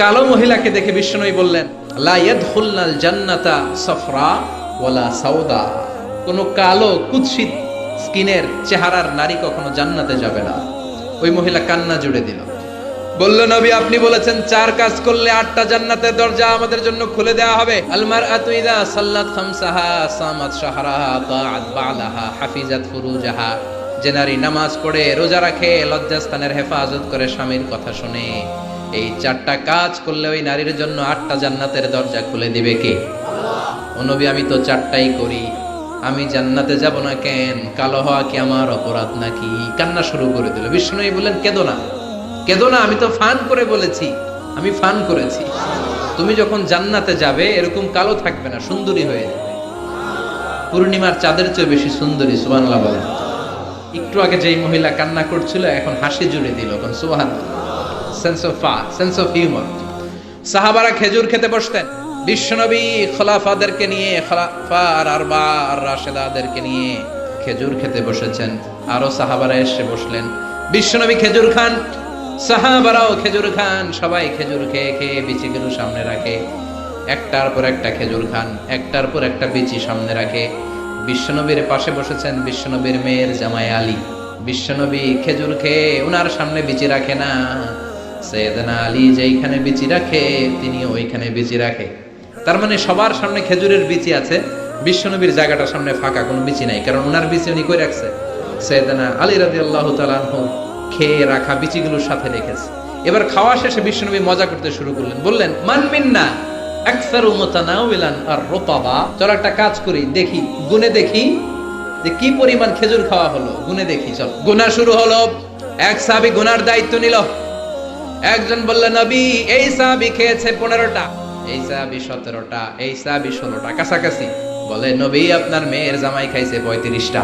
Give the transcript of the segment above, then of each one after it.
কালো মহিলাকে দেখে বিশ্বনবী বললেন, লা ইয়াদখুলনাল জান্নাতা সাফরা ওয়ালা সাউদা। কোন কালো কুৎসিত স্কিনের চেহারার নারী কখনো জান্নাতে যাবে না। ওই মহিলা কান্না জুড়ে দিল, বলল, নবী আপনি বলেছেন 4 কাজ করলে 8টা জান্নাতের দরজা আমাদের জন্য খুলে দেওয়া হবে। আল মারআতু ইযা সাল্লাত খামসাহা সামাত শাহরাহা তাআত বালাহা হাফিজাত ফুরুজাহা। যে নারী নামাজ পড়ে, রোজা রাখে, লজ্জাস্থানের হেফাজত করে, স্বামীর কথা শুনে, এই 4টা কাজ করলে ওই নারীর জন্য 8টা জান্নাতের দরজা খুলে দিবে কে? আল্লাহ। ও নবী আমি তো 4টাই করি, আমি জান্নাতে যাব না কেন? কালো হওয়া কি আমার অপরাধ নাকি? কান্না শুরু করে দিল। বিষ্ণুই বললেন, কেঁদো না, কেঁদো না, আমি তো ফান করে বলেছি, আমি ফান করেছি। তুমি যখন জান্নাতে যাবে এরকম কালো থাকবে না, সুন্দরী হয়ে যাবে, পূর্ণিমার চাঁদের চেয়ে বেশি সুন্দরী। সুবহানাল্লাহ বলেন। একটু আগে যেই মহিলা কান্না করছিল এখন হাসি জুড়ে দিল। এখন সুবহানাল্লাহ, সেন্স অফ হিউমার। সাহাবারা খেজুর খেতে বসতেন। বিশ্বনবী খলাফাদেরকে নিয়ে, খলাফা আর আরবা আর রাশেদাদেরকে নিয়ে খেজুর খেতে বসেছেন। আরো সাহাবারা এসে বসলেন। বিশ্বনবী খেজুর খান, সাহাবারাও খেজুর খান। সবাই খেজুর খেয়ে খেয়ে বিচিগুলো সামনে রাখে, একটার পর একটা খেজুর খান, একটার পর একটা বিচি সামনে রাখে। বিশ্বনবীর পাশে বসেছেন বিশ্বনবীর মেয়ের জামাই আলী। বিশ্বনবী খেজুর খেয়ে ওনার সামনে বিচি রাখে না, সাইয়েদনা আলী যেইখানে বিচি রাখে তিনি ওইখানে বিচি রাখে। তার মানে সবার সামনে খেজুরের বিচি আছে, বিশ্বনবীর জায়গাটার সামনে ফাঁকা, কোনো বিচি নাই, কারণ ওনার বিচি উনি কই রাখছে? সাইয়েদনা আলী রাদিয়াল্লাহু তাআলা আনহু খেয়ে রাখা বিচিগুলোর সাথে রেখেছে। এবার খাওয়া শেষে বিশ্বনবী মজা করতে শুরু করলেন, বললেন, মান মিন্না আকসারু মুতানাওয়িলান আর রুতাবা। চল একটা কাজ করি, দেখি, গুনে দেখি যে কি পরিমাণ খেজুর খাওয়া হলো, গুনে দেখি। চল, গুনা শুরু হলো। এক সাহাবী গুনার দায়িত্ব নিল। একজন বললেন, নবী এই সাহাবী খেয়েছে 15টা, এই সাহাবী 17টা, এই সাহাবী 16টা, কাছাকাছি। বলে, নবী আপনার মেয়ের জামাই খাইছে 35টা।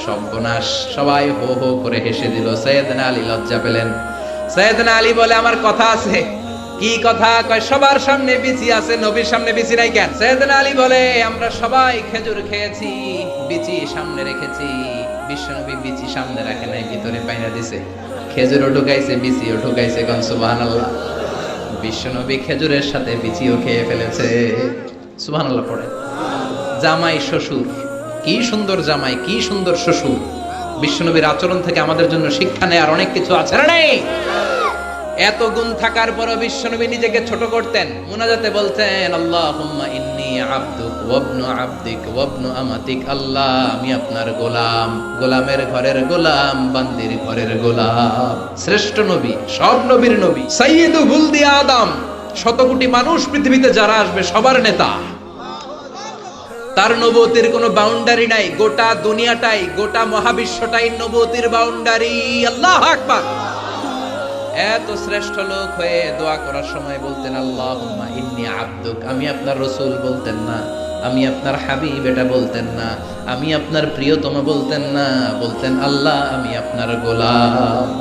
সর্বনাশ, সবাই হো হো করে হেসে দিল। সাইয়েদনা আলী লজ্জা পেলেন। সাইয়েদনা আলী বলে, আমার কথা আছে। কি কথা? কয় সবার সামনে বিচি আছে, নবীর সামনে বিচি নাই কেন? সাইয়েদনা আলী বলে, আমরা সবাই খেজুর খেয়েছি, বিচি সামনে রেখেছি, বিশ্বনবী বিচি সামনে রাখে নাই, ভিতরে পাইনা দিছে, খেজুরও ঢুকাইছে, বিচিও ঢুকাইছে। কোন সুবহানাল্লাহ। বিশ্বনবী খেজুরের সাথে বিচিও খেয়ে ফেলেছে। সুবহানাল্লাহ পড়ে। জামাই শ্বশুর, কি সুন্দর জামাই, কি সুন্দর শ্বশুর। বিশ্বনবীর আচরণ থেকে আমাদের জন্য শিক্ষা নেয়ার অনেক কিছু আছে না নেই? এত গুণ থাকার পরও বিশ্বনবী নিজেকে ছোট করতেন। মুনাজাতে বলতেন, আল্লাহুম্মা ইন্নী আবদুক ওয়া ইবনু আবদিক ওয়া ইবনু আমাতিক। আল্লাহ আমি আপনার গোলাম, গোলামের ঘরের গোলাম, বান্দির ঘরের গোলাম। শ্রেষ্ঠ নবী, সব নবীর নবী, সাইয়্যিদু বুলদি আদম, শত কোটি মানুষ পৃথিবীতে যারা আসবে সবার নেতা। তার নবুয়তের কোনো বাউন্ডারি নাই, গোটা দুনিয়াটাই, গোটা মহাবিশ্বটাই নবুয়তের বাউন্ডারি। আল্লাহু আকবার। এত শ্রেষ্ঠ লোক হয়ে দোয়া করার সময় বলতেন, আল্লাহুম্মা ইন্নী আবদুক, আমি আপনার রাসূল বলতেন না, আমি আপনার হাবিব এটা বলতেন না, আমি আপনার প্রিয়তম বলতেন না, বলতেন আল্লাহ আমি আপনার গোলাম।